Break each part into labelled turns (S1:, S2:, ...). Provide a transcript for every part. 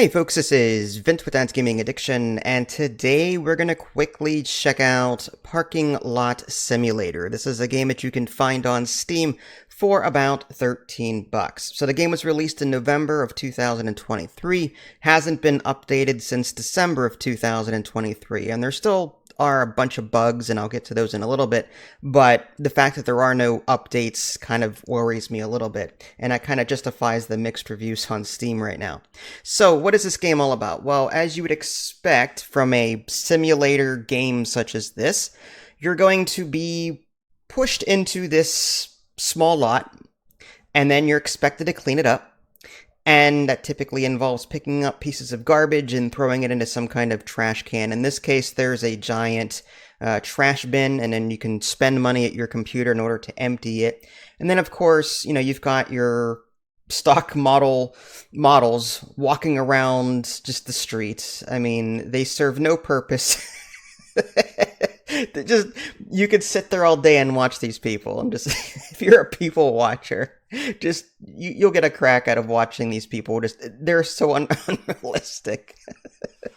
S1: Hey folks, this is Vint with Dad's Gaming Addiction, and today we're going to quickly check out Parking Lot Simulator. This is a game that you can find on Steam for about 13 bucks. So the game was released in November of 2023, hasn't been updated since December of 2023, and there still are a bunch of bugs, and I'll get to those in a little bit, but the fact that there are no updates kind of worries me a little bit, and that kind of justifies the mixed reviews on Steam right now. So what is this game all about? Well, as you would expect from a simulator game such as this, you're going to be pushed into this small lot, and then you're expected to clean it up. And that typically involves picking up pieces of garbage and throwing it into some kind of trash can. In this case, there's a giant trash bin, and then you can spend money at your computer in order to empty it. And then, of course, you've got your stock models walking around just the streets. I mean, they serve no purpose. You could sit there all day and watch these people. I'm just, if you're a people watcher, you'll get a crack out of watching these people. They're so unrealistic.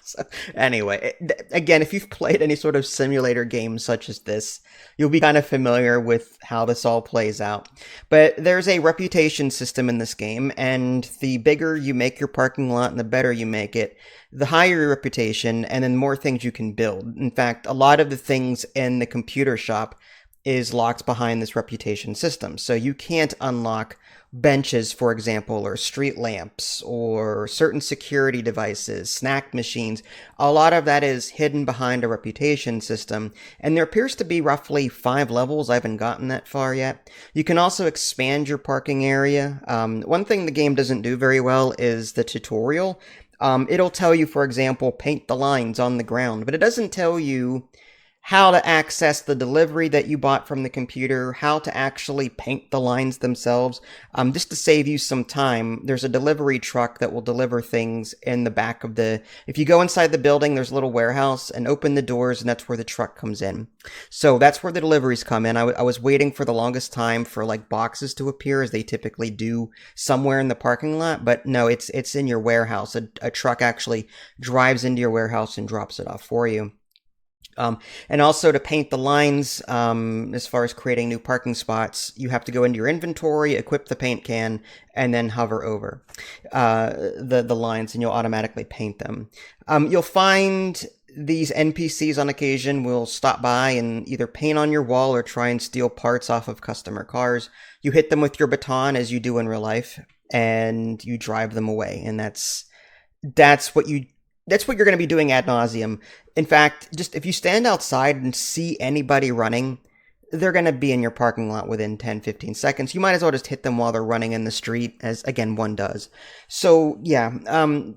S1: So anyway, again, if you've played any sort of simulator game such as this, you'll be kind of familiar with how this all plays out. But there's a reputation system in this game, and the bigger you make your parking lot and the better you make it, the higher your reputation, and then the more things you can build. In fact, a lot of the things in the computer shop is locked behind this reputation system. So you can't unlock benches, for example, or street lamps, or certain security devices, snack machines. A lot of that is hidden behind a reputation system, and there appears to be roughly 5 levels. I haven't gotten that far yet. You can also expand your parking area. One thing the game doesn't do very well is the tutorial. It'll tell you, for example, paint the lines on the ground, but it doesn't tell you how to access the delivery that you bought from the computer, how to actually paint the lines themselves. Just to save you some time, there's a delivery truck that will deliver things in the back of if you go inside the building, there's a little warehouse, and open the doors, and that's where the truck comes in. So that's where the deliveries come in. I was waiting for the longest time for like boxes to appear, as they typically do somewhere in the parking lot, but no, it's in your warehouse. A truck actually drives into your warehouse and drops it off for you. And also to paint the lines, as far as creating new parking spots, you have to go into your inventory, equip the paint can, and then hover over the lines, and you'll automatically paint them. You'll find these NPCs on occasion will stop by and either paint on your wall or try and steal parts off of customer cars. You hit them with your baton, as you do in real life, and you drive them away. And that's what you're going to be doing ad nauseum. In fact, just if you stand outside and see anybody running, they're going to be in your parking lot within 10-15 seconds. You might as well just hit them while they're running in the street, as, again, one does. So, yeah,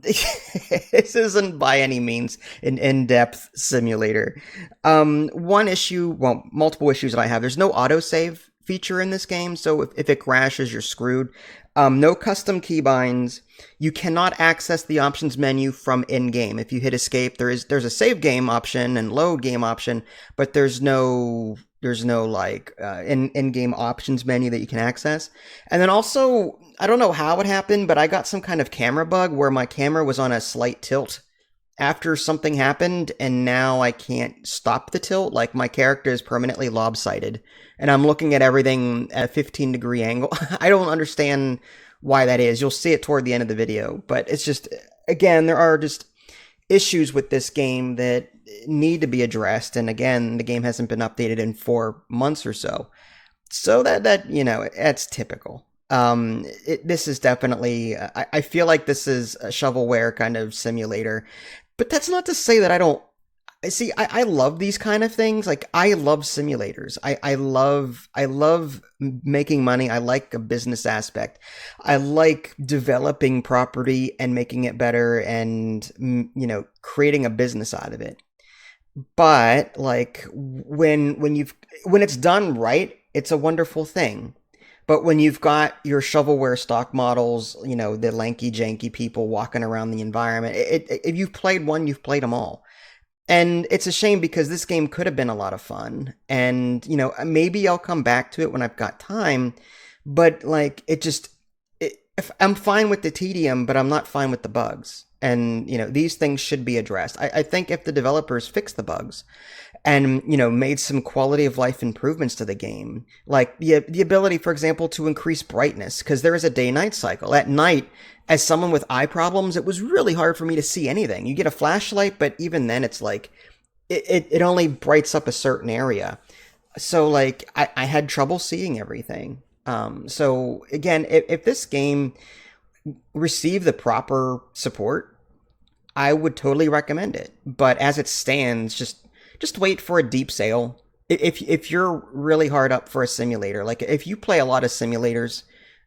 S1: this isn't by any means an in-depth simulator. Multiple issues that I have. There's no autosave feature in this game, so if it crashes, you're screwed. No custom keybinds. You cannot access the options menu from in-game. If you hit escape, there's a save game option and load game option, but there's no like in-game options menu that you can access. And then also, I don't know how it happened, but I got some kind of camera bug where my camera was on a slight tilt after something happened, and now I can't stop the tilt. Like, my character is permanently lopsided, and I'm looking at everything at a 15-degree angle. I don't understand why that is. You'll see it toward the end of the video, but it's just, again, there are just issues with this game that need to be addressed, and again, the game hasn't been updated in 4 months or so. So that's typical. This is definitely, I feel like this is a shovelware kind of simulator, but that's not to say that I don't. I love these kind of things. Like, I love simulators. I love making money. I like a business aspect. I like developing property and making it better, and creating a business out of it. But like, when it's done right, it's a wonderful thing. But when you've got your shovelware stock models, the lanky janky people walking around the environment, if you've played one, you've played them all. And it's a shame, because this game could have been a lot of fun. And, maybe I'll come back to it when I've got time. But like, I'm fine with the tedium, but I'm not fine with the bugs. And, these things should be addressed. I think if the developers fix the bugs and, made some quality of life improvements to the game, like the ability, for example, to increase brightness, because there is a day-night cycle. At night, as someone with eye problems, it was really hard for me to see anything. You get a flashlight, but even then it's like, it only brights up a certain area. So, like, I had trouble seeing everything. So, again, if this game received the proper support, I would totally recommend it. But as it stands, just wait for a deep sale. If you're really hard up for a simulator, like if you play a lot of simulators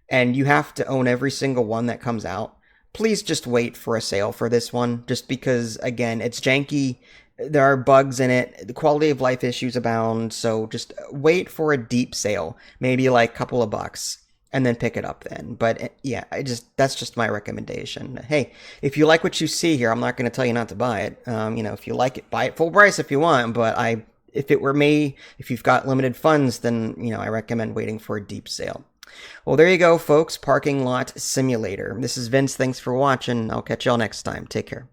S1: and you have to own every single one that comes out, please just wait for a sale for this one. Just because, again, it's janky. There are bugs in it. The quality of life issues abound. So just wait for a deep sale, maybe like a couple of bucks, and then pick it up then. But yeah, that's just my recommendation. Hey, if you like what you see here, I'm not going to tell you not to buy it. If you like it, buy it full price if you want. But if it were me, if you've got limited funds, then I recommend waiting for a deep sale. Well, there you go, folks. Parking Lot Simulator. This is Vince. Thanks for watching. I'll catch y'all next time. Take care.